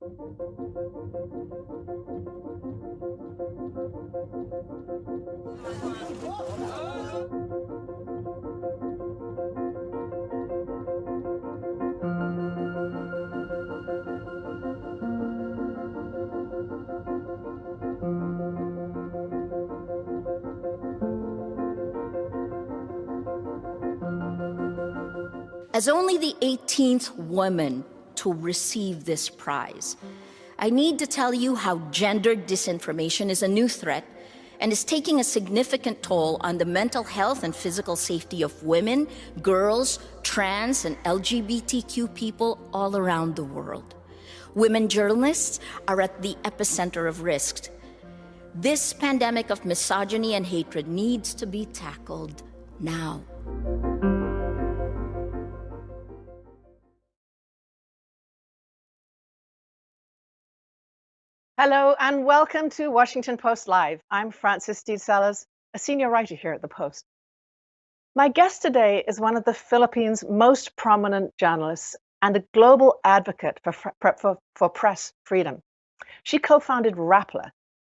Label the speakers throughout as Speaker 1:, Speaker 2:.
Speaker 1: As only the 18th woman to receive this prize, I need to tell you how gendered disinformation is a new threat and is taking a significant toll on the mental health and physical safety of women, girls, trans, and LGBTQ people all around the world. Women journalists are at the epicenter of risk. This pandemic of misogyny and hatred needs to be tackled now.
Speaker 2: Hello and welcome to Washington Post Live. I'm Frances Steed Sellers, a senior writer here at the Post. My guest today is one of the Philippines' most prominent journalists and a global advocate for press freedom. She co-founded Rappler,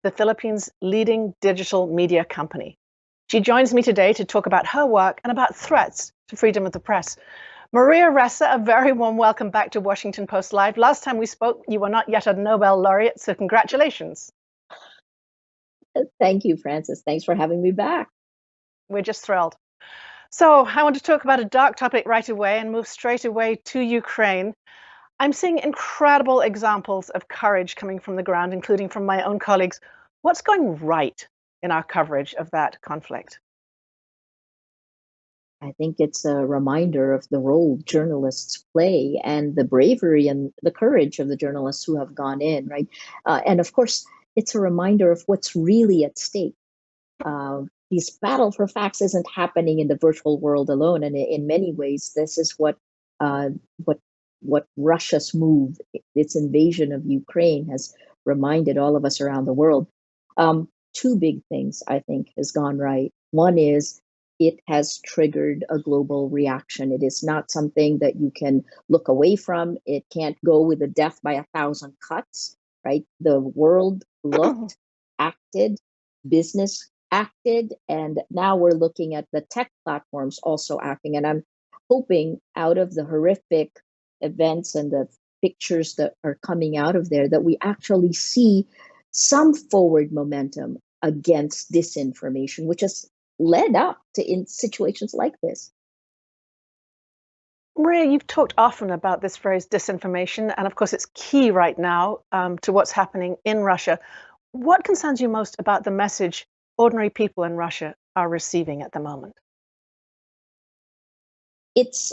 Speaker 2: the Philippines' leading digital media company. She joins me today to talk about her work and about threats to freedom of the press. Maria Ressa, a very warm welcome back to Washington Post Live. Last time we spoke, you were not yet a Nobel laureate, so congratulations.
Speaker 3: Thank you, Frances. Thanks for having me back.
Speaker 2: We're just thrilled. So I want to talk about a dark topic right away and move straight away to Ukraine. I'm seeing incredible examples of courage coming from the ground, including from my own colleagues. What's going right in our coverage of that conflict?
Speaker 3: I think it's a reminder of the role journalists play and the bravery and the courage of the journalists who have gone in, right? And of course, it's a reminder of what's really at stake. This battle for facts isn't happening in the virtual world alone, and in many ways, this is what Russia's move, its invasion of Ukraine, has reminded all of us around the world. Two big things I think has gone right. One is it has triggered a global reaction. It is not something that you can look away from. It can't go with a death by 1,000 cuts, right? The world looked, acted, business acted, and now we're looking at the tech platforms also acting. And I'm hoping out of the horrific events and the pictures that are coming out of there that we actually see some forward momentum against disinformation, which has led up to in situations like this.
Speaker 2: Maria, you've talked often about this phrase disinformation, and of course it's key right now to what's happening in Russia. What concerns you most about the message ordinary people in Russia are receiving at the moment?
Speaker 3: It's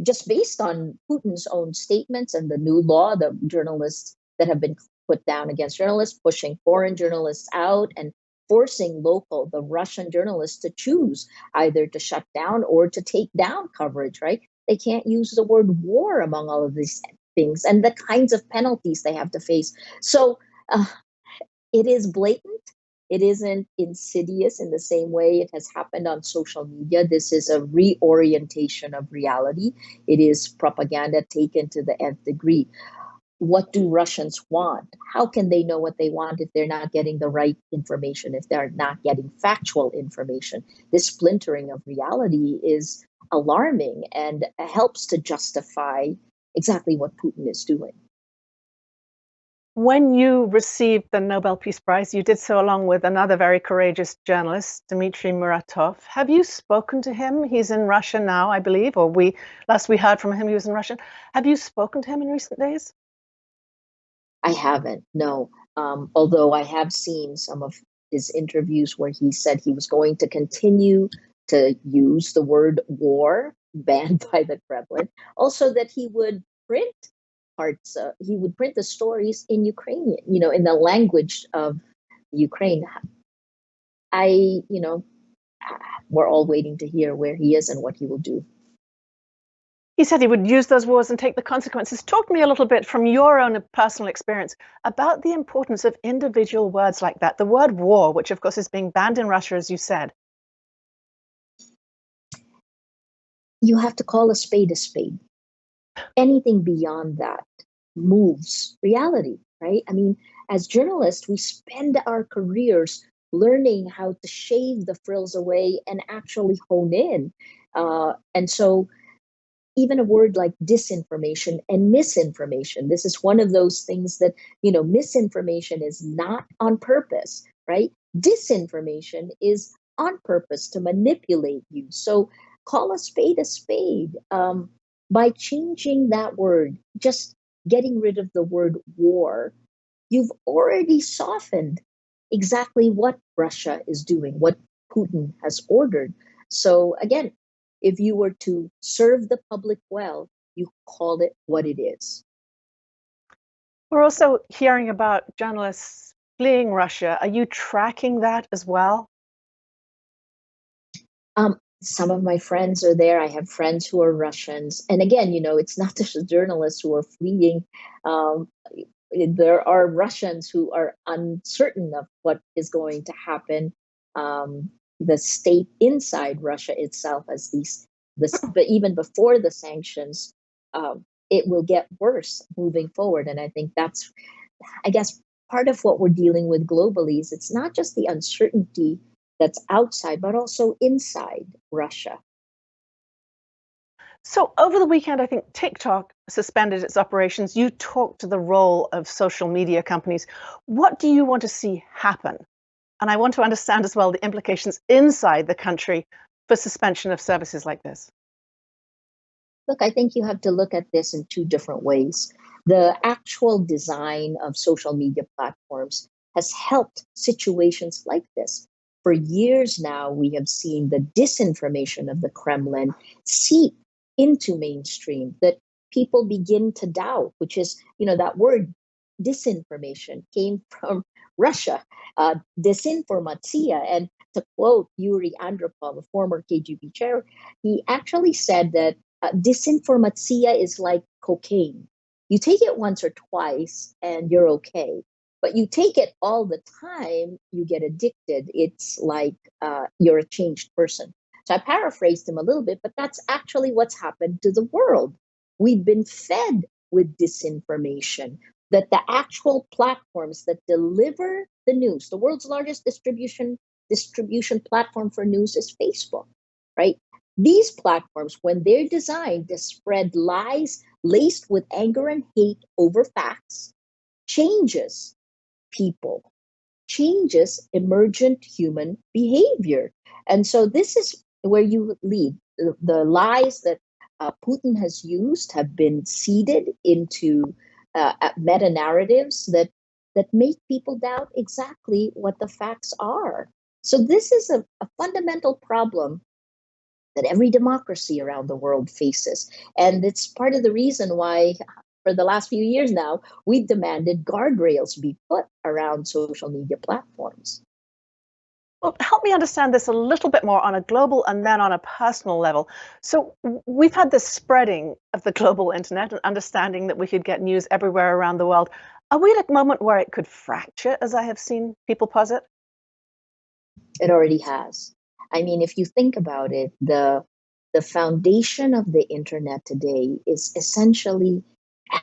Speaker 3: just based on Putin's own statements and the new law, the journalists that have been put down against journalists, pushing foreign journalists out and forcing the Russian journalists to choose either to shut down or to take down coverage, right? They can't use the word war among all of these things and the kinds of penalties they have to face. So it is blatant. It isn't insidious in the same way it has happened on social media. This is a reorientation of reality. It is propaganda taken to the nth degree. What do Russians want? How can they know what they want if they're not getting the right information, if they're not getting factual information? This splintering of reality is alarming and helps to justify exactly what Putin is doing.
Speaker 2: When you received the Nobel Peace Prize, you did so along with another very courageous journalist, Dmitry Muratov. Have you spoken to him? He's in Russia now, I believe, or last we heard from him, he was in Russia. Have you spoken to him in recent days?
Speaker 3: I haven't, no. Although I have seen some of his interviews where he said he was going to continue to use the word war, banned by the Kremlin. Also that he would print the stories in Ukrainian, in the language of Ukraine. We're all waiting to hear where he is and what he will do.
Speaker 2: He said he would use those words and take the consequences. Talk to me a little bit from your own personal experience about the importance of individual words like that. The word war, which of course is being banned in Russia, as you said.
Speaker 3: You have to call a spade a spade. Anything beyond that moves reality, right? I mean, as journalists, we spend our careers learning how to shave the frills away and actually hone in. And so even a word like disinformation and misinformation, this is one of those things that, misinformation is not on purpose, right? Disinformation is on purpose to manipulate you. So call a spade a spade. By changing that word, just getting rid of the word war, you've already softened exactly what Russia is doing, what Putin has ordered. So again, if you were to serve the public well, you call it what it is.
Speaker 2: We're also hearing about journalists fleeing Russia. Are you tracking that as well?
Speaker 3: Some of my friends are there. I have friends who are Russians. And again, it's not just the journalists who are fleeing. Um, there are Russians who are uncertain of what is going to happen. The state inside Russia itself, as but even before the sanctions, it will get worse moving forward. And I think that's, I guess, part of what we're dealing with globally is it's not just the uncertainty that's outside, but also inside Russia.
Speaker 2: So over the weekend, I think TikTok suspended its operations. You talked to the role of social media companies. What do you want to see happen? And I want to understand as well the implications inside the country for suspension of services like this.
Speaker 3: Look, I think you have to look at this in two different ways. The actual design of social media platforms has helped situations like this. For years now, we have seen the disinformation of the Kremlin seep into mainstream, that people begin to doubt, which is, that word disinformation came from Russia, disinformatia. And to quote Yuri Andropov, a former KGB chair, he actually said that disinformatia is like cocaine. You take it once or twice and you're okay. But you take it all the time, you get addicted. It's like you're a changed person. So I paraphrased him a little bit, but that's actually what's happened to the world. We've been fed with disinformation, that the actual platforms that deliver the news, the world's largest distribution platform for news is Facebook, right? These platforms, when they're designed to spread lies laced with anger and hate over facts, changes people, changes emergent human behavior. And so this is where you lead. The lies that Putin has used have been seeded into meta narratives that make people doubt exactly what the facts are. So this is a fundamental problem that every democracy around the world faces. And it's part of the reason why, for the last few years now, we've demanded guardrails be put around social media platforms.
Speaker 2: Well, help me understand this a little bit more on a global and then on a personal level. So we've had this spreading of the global internet and understanding that we could get news everywhere around the world. Are we at a moment where it could fracture, as I have seen people posit?
Speaker 3: It already has. I mean, if you think about it, the foundation of the internet today is essentially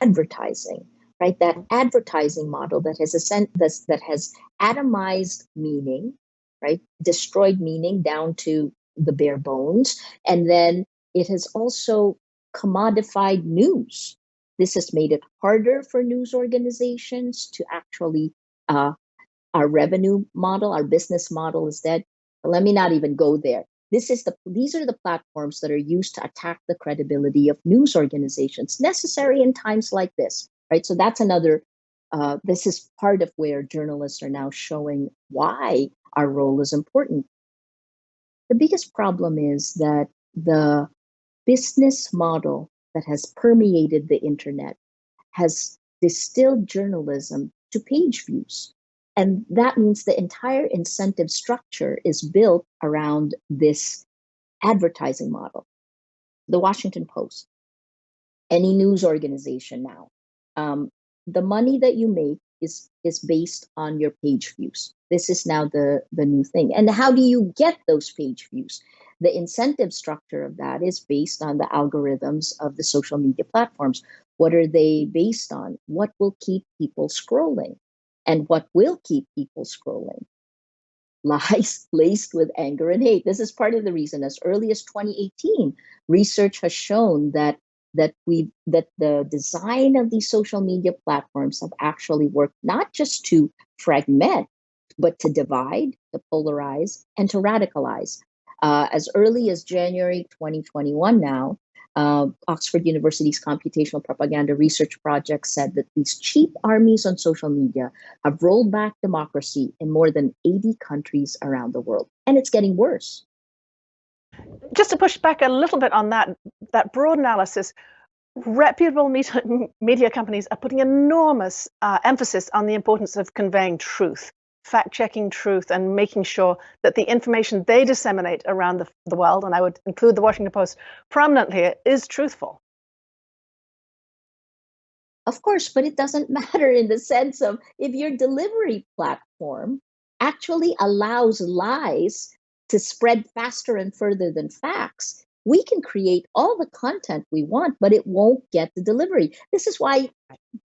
Speaker 3: advertising, right? That advertising model that has atomized meaning, right? Destroyed meaning down to the bare bones, and then it has also commodified news. This has made it harder for news organizations to actually our revenue model, our business model is dead. But let me not even go there. These are the platforms that are used to attack the credibility of news organizations, necessary in times like this, right? So that's another. This is part of where journalists are now showing why our role is important. The biggest problem is that the business model that has permeated the internet has distilled journalism to page views. And that means the entire incentive structure is built around this advertising model. The Washington Post, any news organization now, the money that you make is based on your page views. This is now the new thing. And how do you get those page views? The incentive structure of that is based on the algorithms of the social media platforms. What are they based on? What will keep people scrolling? And what will keep people scrolling? Lies laced with anger and hate. This is part of the reason, as early as 2018, research has shown that the design of these social media platforms have actually worked not just to fragment, but to divide, to polarize, and to radicalize. As early as January 2021 now, Oxford University's Computational Propaganda Research Project said that these cheap armies on social media have rolled back democracy in more than 80 countries around the world. And it's getting worse.
Speaker 2: Just to push back a little bit on that broad analysis, reputable media companies are putting enormous emphasis on the importance of conveying truth, fact-checking truth, and making sure that the information they disseminate around the world, and I would include the Washington Post prominently, is truthful.
Speaker 3: Of course, but it doesn't matter in the sense of if your delivery platform actually allows lies to spread faster and further than facts, we can create all the content we want, but it won't get the delivery. This is why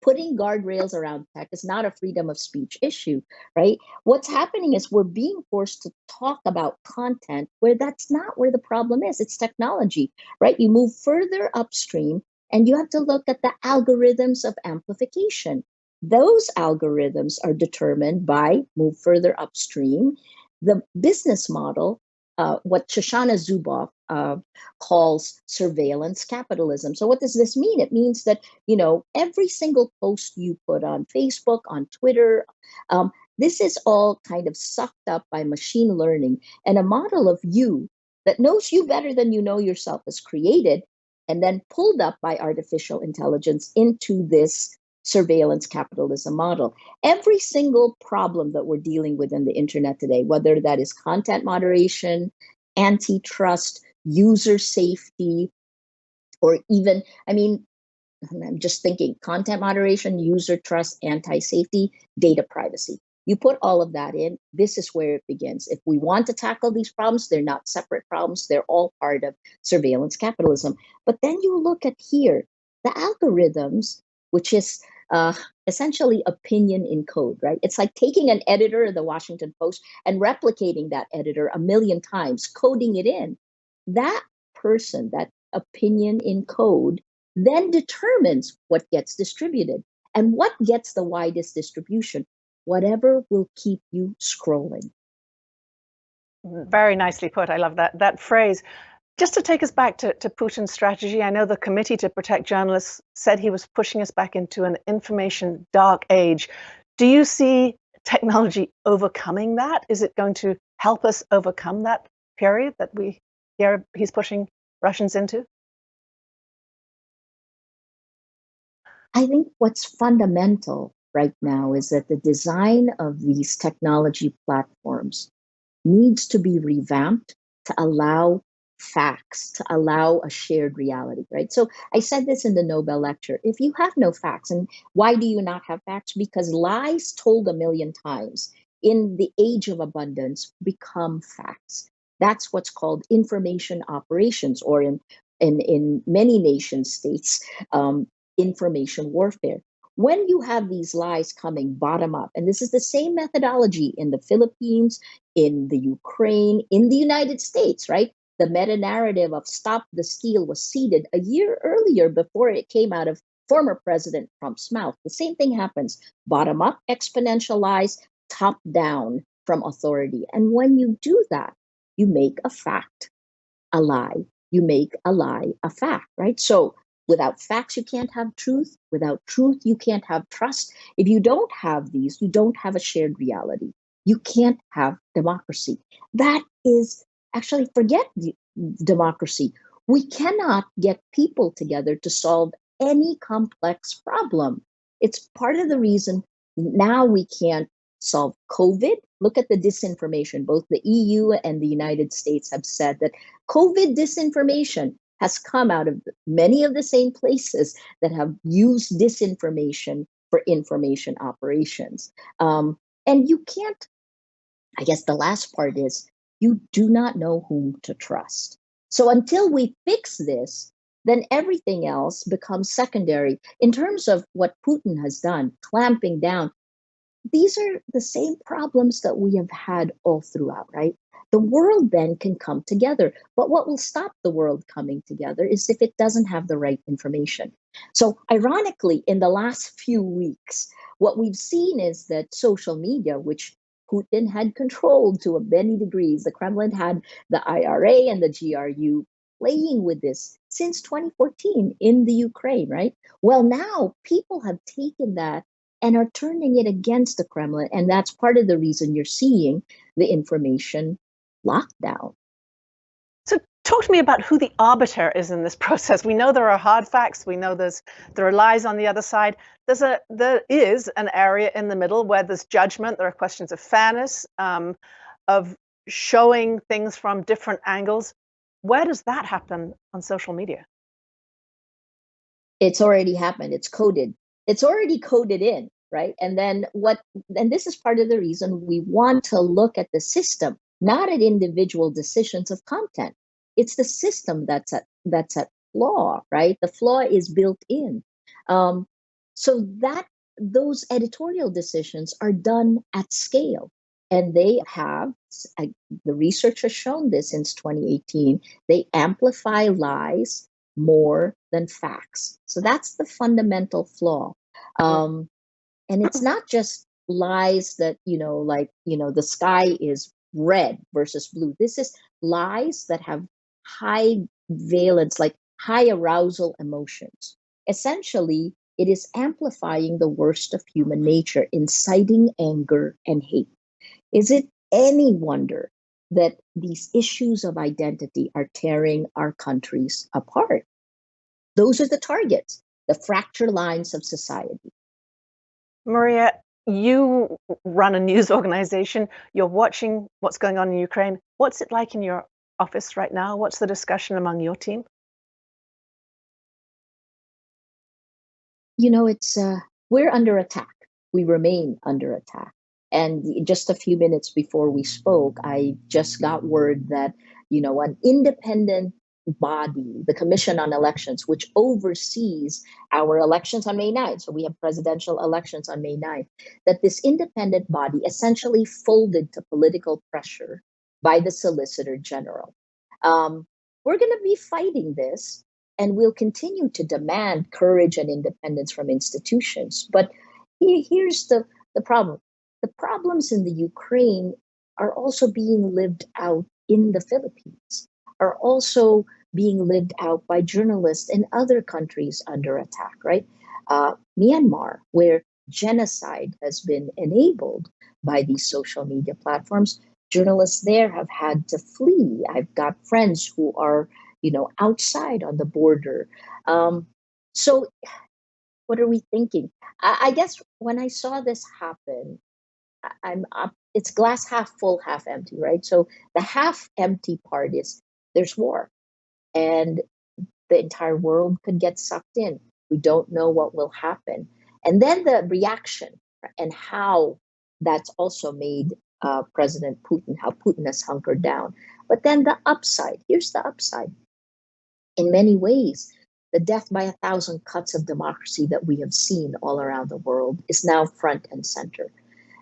Speaker 3: putting guardrails around tech is not a freedom of speech issue, right? What's happening is we're being forced to talk about content where that's not where the problem is. It's technology, right? You move further upstream and you have to look at the algorithms of amplification. Those algorithms are determined by, move further upstream, the business model, what Shoshana Zuboff calls surveillance capitalism. So what does this mean? It means that, every single post you put on Facebook, on Twitter, this is all kind of sucked up by machine learning, and a model of you that knows you better than you know yourself is created and then pulled up by artificial intelligence into this surveillance capitalism model. Every single problem that we're dealing with in the internet today, whether that is content moderation, antitrust, user safety, or even, I'm just thinking content moderation, user trust, anti-safety, data privacy. You put all of that in, this is where it begins. If we want to tackle these problems, they're not separate problems, they're all part of surveillance capitalism. But then you look at here, the algorithms, which is essentially opinion in code, right? It's like taking an editor of the Washington Post and replicating that editor a million times, coding it in. That person, that opinion in code, then determines what gets distributed. And what gets the widest distribution? Whatever will keep you scrolling.
Speaker 2: Very nicely put. I love that phrase. Just to take us back to Putin's strategy, I know the Committee to Protect Journalists said he was pushing us back into an information dark age. Do you see technology overcoming that? Is it going to help us overcome that period that he's pushing Russians into?
Speaker 3: I think what's fundamental right now is that the design of these technology platforms needs to be revamped to allow facts, to allow a shared reality, right? So I said this in the Nobel lecture. If you have no facts, and why do you not have facts? Because lies told a million times in the age of abundance become facts. That's what's called information operations, or in many nation states, information warfare. When you have these lies coming bottom up, and this is the same methodology in the Philippines, in the Ukraine, in the United States, right? The meta narrative of stop the steal was seeded a year earlier before it came out of former President Trump's mouth. The same thing happens bottom up, exponential lies, top down from authority. And when you do that, you make a fact a lie. You make a lie a fact, right? So without facts, you can't have truth. Without truth, you can't have trust. If you don't have these, you don't have a shared reality. You can't have democracy. That is actually, forget democracy. We cannot get people together to solve any complex problem. It's part of the reason now we can't solve COVID. Look at the disinformation. Both the EU and the United States have said that COVID disinformation has come out of many of the same places that have used disinformation for information operations. And you can't, I guess the last part is, you do not know whom to trust. So until we fix this, then everything else becomes secondary. In terms of what Putin has done, clamping down, these are the same problems that we have had all throughout, right? The world then can come together. But what will stop the world coming together is if it doesn't have the right information. So, ironically, in the last few weeks, what we've seen is that social media, which Putin had controlled to many degrees, the Kremlin had the IRA and the GRU playing with this since 2014 in the Ukraine, right? Well, now people have taken that and are turning it against the Kremlin. And that's part of the reason you're seeing the information lockdown.
Speaker 2: So talk to me about who the arbiter is in this process. We know there are hard facts. We know there are lies on the other side. There is an area in the middle where there's judgment. There are questions of fairness, of showing things from different angles. Where does that happen on social media?
Speaker 3: It's already happened. It's coded. It's already coded in, right? And this is part of the reason we want to look at the system, not at individual decisions of content. It's the system that's at flaw, right? The flaw is built in. Um, so that those editorial decisions are done at scale. And they have, the research has shown this since 2018, they amplify lies more than facts. So that's the fundamental flaw. Um, and it's not just lies that, the sky is red versus blue. This is lies that have high valence, like high arousal emotions. Essentially, it is amplifying the worst of human nature, inciting anger and hate. Is it any wonder that these issues of identity are tearing our countries apart? Those are the targets, the fracture lines of society.
Speaker 2: Maria, you run a news organization. You're watching what's going on in Ukraine. What's it like in your office right now? What's the discussion among your team?
Speaker 3: It's we're under attack. We remain under attack. And just a few minutes before we spoke, I just got word that, an independent body, the Commission on Elections, which oversees our elections on May 9th. So we have presidential elections on May 9th, that this independent body essentially folded to political pressure by the Solicitor General. We're going to be fighting this, and we'll continue to demand courage and independence from institutions. But here's the problem. The problems in the Ukraine are also being lived out in the Philippines, are also being lived out by journalists in other countries under attack, right? Myanmar, where genocide has been enabled by these social media platforms, journalists there have had to flee. I've got friends who are, outside on the border. So, what are we thinking? I guess when I saw this happen, I'm up. It's glass half full, half empty, right? So the half empty part is there's war, and the entire world could get sucked in. We don't know what will happen, and then the reaction and how that's also made President Putin, how Putin has hunkered down. But then the upside. Here's the upside. In many ways, the death by 1,000 cuts of democracy that we have seen all around the world is now front and center.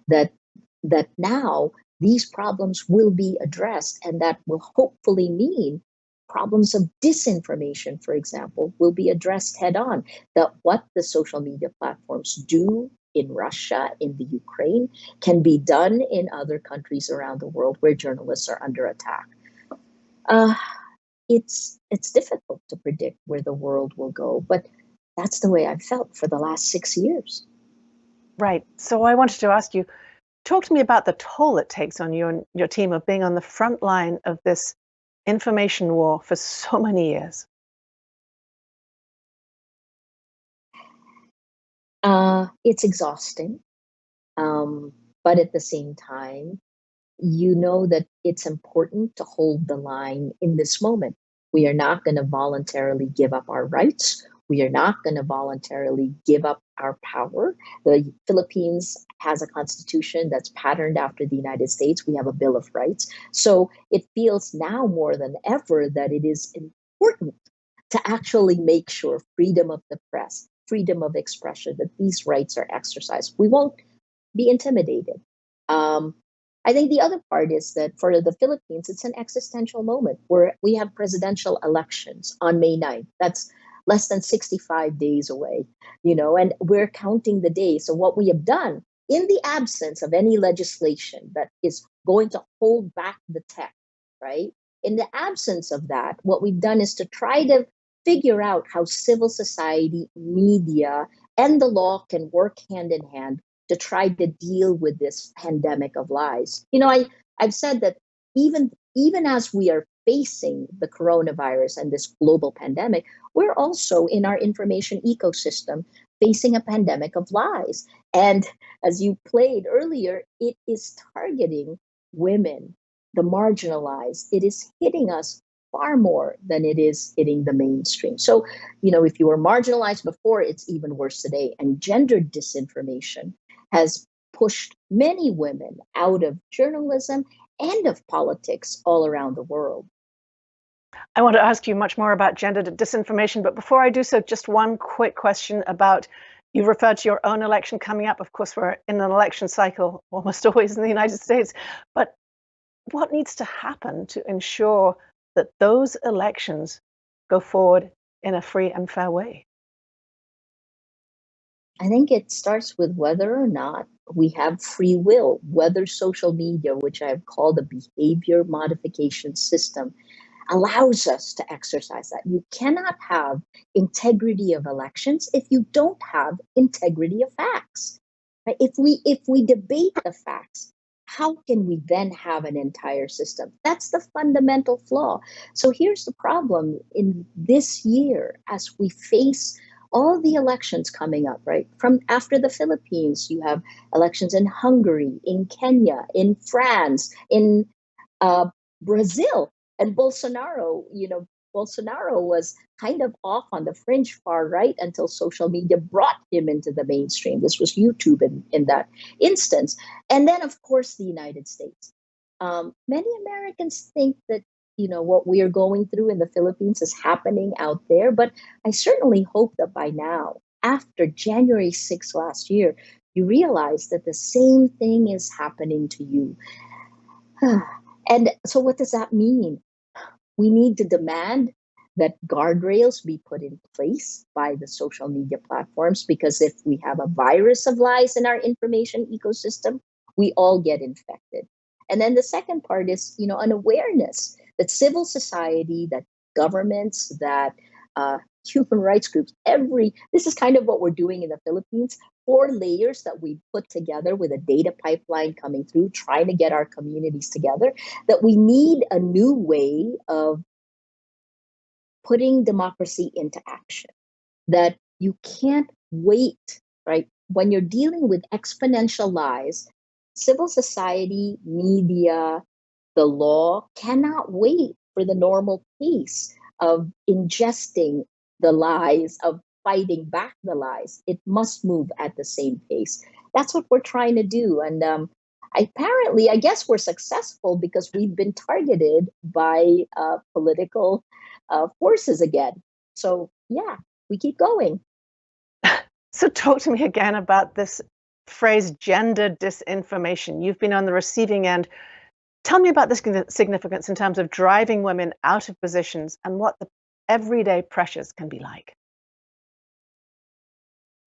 Speaker 3: That now these problems will be addressed, and that will hopefully mean problems of disinformation, for example, will be addressed head on. That what the social media platforms do in Russia, in the Ukraine, can be done in other countries around the world where journalists are under attack. It's difficult to predict where the world will go, but that's the way I've felt for the last 6 years.
Speaker 2: Right. So I wanted to ask you, talk to me about the toll it takes on you and your team of being on the front line of this information war for so many years.
Speaker 3: It's exhausting, but at the same time, you know that it's important to hold the line in this moment. We are not going to voluntarily give up our rights. We are not going to voluntarily give up our power. The Philippines has a constitution that's patterned after the United States. We have a Bill of Rights. So it feels now more than ever that it is important to actually make sure freedom of the press, freedom of expression, that these rights are exercised. We won't be intimidated. Um, I think the other part is that for the Philippines, it's an existential moment where we have presidential elections on May 9th. That's less than 65 days away, and we're counting the days. So what we have done in the absence of any legislation that is going to hold back the tech, right? In the absence of that, what we've done is to try to figure out how civil society, media, and the law can work hand in hand to try to deal with this pandemic of lies. I've said that even as we are facing the coronavirus and this global pandemic, we're also in our information ecosystem facing a pandemic of lies. And as you played earlier, it is targeting women, the marginalized. It is hitting us far more than it is hitting the mainstream. So, if you were marginalized before, it's even worse today. And gender disinformation has pushed many women out of journalism and of politics all around the world.
Speaker 2: I want to ask you much more about gender disinformation, but before I do so, just one quick question about, you referred to your own election coming up. Of course, we're in an election cycle almost always in the United States, but what needs to happen to ensure that those elections go forward in a free and fair way?
Speaker 3: I think it starts with whether or not we have free will, whether social media, which I've called a behavior modification system, allows us to exercise that. You cannot have integrity of elections if you don't have integrity of facts. Right? If we debate the facts, how can we then have an entire system? That's the fundamental flaw. So here's the problem in this year as we face all the elections coming up, right? From after the Philippines, you have elections in Hungary, in Kenya, in France, in Brazil. And Bolsonaro was kind of off on the fringe far right until social media brought him into the mainstream. This was YouTube in that instance. And then, of course, the United States. Many Americans think that what we are going through in the Philippines is happening out there, but I certainly hope that by now, after January 6th last year, you realize that the same thing is happening to you. And so what does that mean? We need to demand that guardrails be put in place by the social media platforms, because if we have a virus of lies in our information ecosystem, we all get infected. And then the second part is, an awareness that civil society, that governments, that human rights groups, this is kind of what we're doing in the Philippines. 4 layers that we put together with a data pipeline coming through, trying to get our communities together, that we need a new way of putting democracy into action, that you can't wait, right? When you're dealing with exponential lies, civil society, media, the law cannot wait for the normal pace of ingesting the lies, of fighting back the lies. It must move at the same pace. That's what we're trying to do. And apparently, I guess we're successful because we've been targeted by political forces again. So, yeah, we keep going.
Speaker 2: So talk to me again about this phrase, gender disinformation. You've been on the receiving end. Tell me about this significance in terms of driving women out of positions and what the everyday pressures can be like.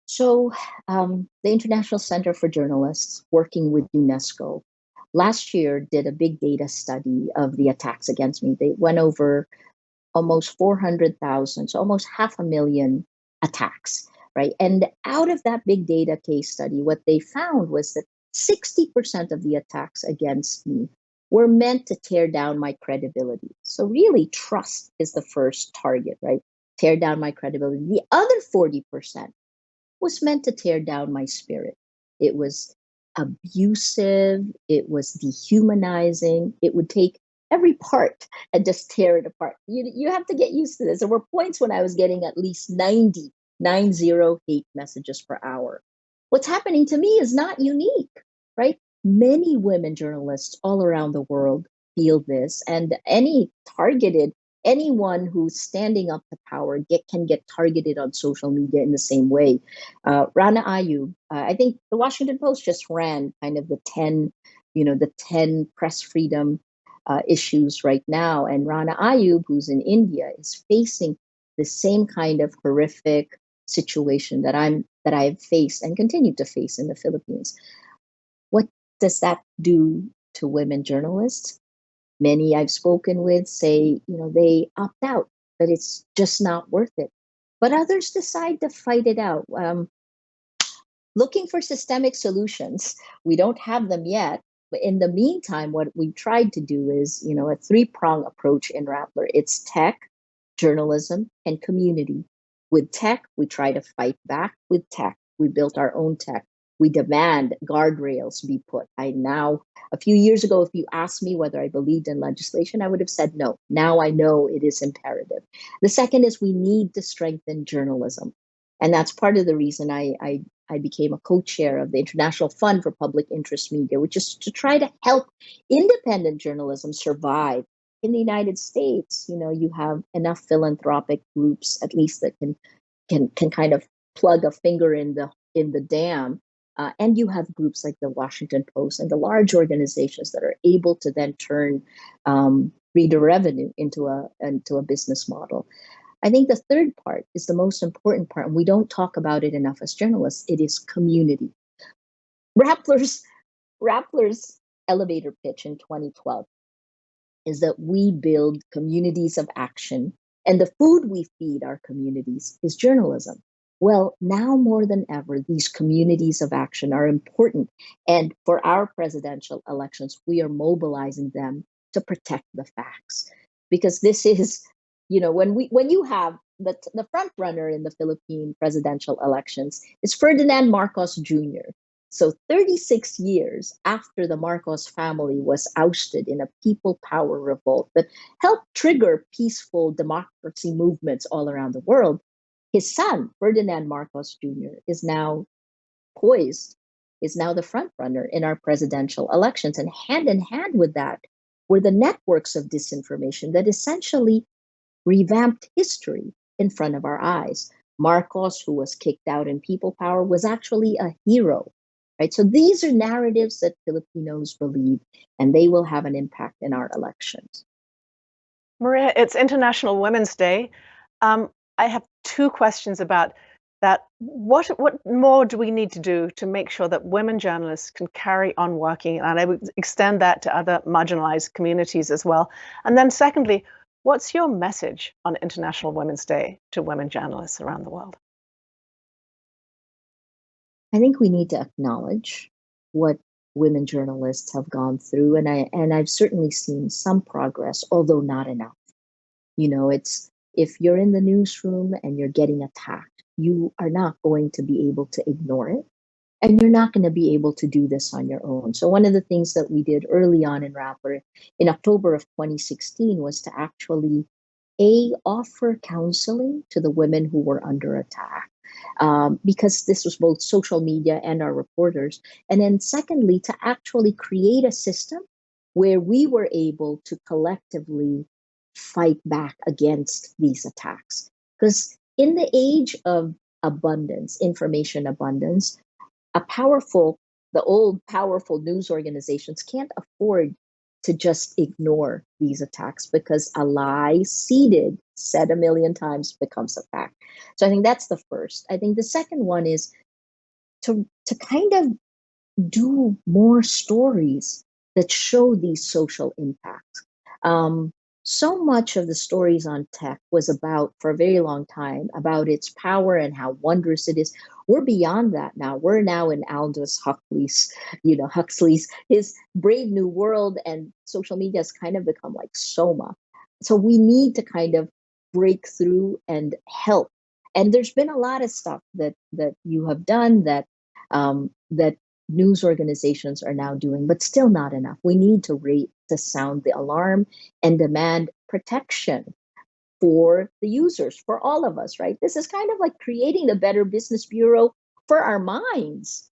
Speaker 3: So, the International Center for Journalists, working with UNESCO, last year did a big data study of the attacks against me. They went over almost 400,000, so almost 500,000 attacks, right? And out of that big data case study, what they found was that 60% of the attacks against me were meant to tear down my credibility. So really, trust is the first target, right? Tear down my credibility. The other 40% was meant to tear down my spirit. It was abusive, it was dehumanizing, it would take every part and just tear it apart. You have to get used to this. There were points when I was getting at least 90 hate messages per hour. What's happening to me is not unique, right? Many women journalists all around the world feel this, and any targeted anyone who's standing up to power can get targeted on social media in the same way. Rana Ayub, I think the Washington Post just ran kind of the 10 press freedom issues right now. And Rana Ayub, who's in India, is facing the same kind of horrific situation that I have faced and continue to face in the Philippines. What does that do to women journalists? Many I've spoken with say, they opt out, that it's just not worth it. But others decide to fight it out, looking for systemic solutions. We don't have them yet. But in the meantime, what we've tried to do is, a three-prong approach in Rappler. It's tech, journalism, and community. With tech, we try to fight back with tech. We built our own tech. We demand guardrails be put. A few years ago, if you asked me whether I believed in legislation, I would have said no. Now I know it is imperative. The second is we need to strengthen journalism. And that's part of the reason I became a co-chair of the International Fund for Public Interest Media, which is to try to help independent journalism survive. In the United States, you have enough philanthropic groups, at least, that can kind of plug a finger in the dam. And you have groups like the Washington Post and the large organizations that are able to then turn reader revenue into a business model. I think the third part is the most important part, and we don't talk about it enough as journalists. It is community. Rappler's elevator pitch in 2012 is that we build communities of action, and the food we feed our communities is journalism. Well, now more than ever, these communities of action are important. And for our presidential elections, we are mobilizing them to protect the facts. Because this is, when you have the front runner in the Philippine presidential elections is Ferdinand Marcos Jr. So 36 years after the Marcos family was ousted in a people power revolt that helped trigger peaceful democracy movements all around the world, his son, Ferdinand Marcos Jr., is now the front runner in our presidential elections. And hand in hand with that were the networks of disinformation that essentially revamped history in front of our eyes. Marcos, who was kicked out in people power, was actually a hero, right? So these are narratives that Filipinos believe, and they will have an impact in our elections.
Speaker 2: Maria, it's International Women's Day. I have two questions about that. What more do we need to do to make sure that women journalists can carry on working? And I would extend that to other marginalized communities as well. And then secondly, what's your message on International Women's Day to women journalists around the world?
Speaker 3: I think we need to acknowledge what women journalists have gone through, and I've certainly seen some progress, although not enough. It's if you're in the newsroom and you're getting attacked, you are not going to be able to ignore it. And you're not going to be able to do this on your own. So one of the things that we did early on in Rappler in October of 2016 was to actually offer counseling to the women who were under attack. Because this was both social media and our reporters. And then secondly, to actually create a system where we were able to collectively fight back against these attacks. Because in the age of abundance, information abundance, the old powerful news organizations can't afford to just ignore these attacks, because a lie said a million times, becomes a fact. So I think that's the first. I think the second one is to kind of do more stories that show these social impacts. So much of the stories on tech was for a very long time, about its power and how wondrous it is. We're beyond that now. We're now in Aldous Huxley's his Brave New World, and social media has kind of become like Soma. So we need to kind of break through and help. And there's been a lot of stuff that you have done that news organizations are now doing, but still not enough. We need to sound the alarm and demand protection for the users, for all of us, right? This is kind of like creating the Better Business Bureau for our minds.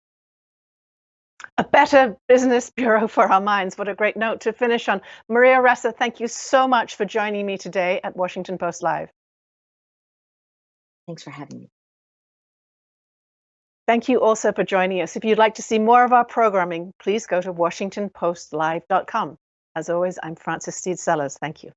Speaker 2: A better business bureau for our minds. What a great note to finish on. Maria Ressa, thank you so much for joining me today at Washington Post Live.
Speaker 3: Thanks for having me.
Speaker 2: Thank you also for joining us. If you'd like to see more of our programming, please go to WashingtonPostLive.com. As always, I'm Frances Stead Sellers. Thank you.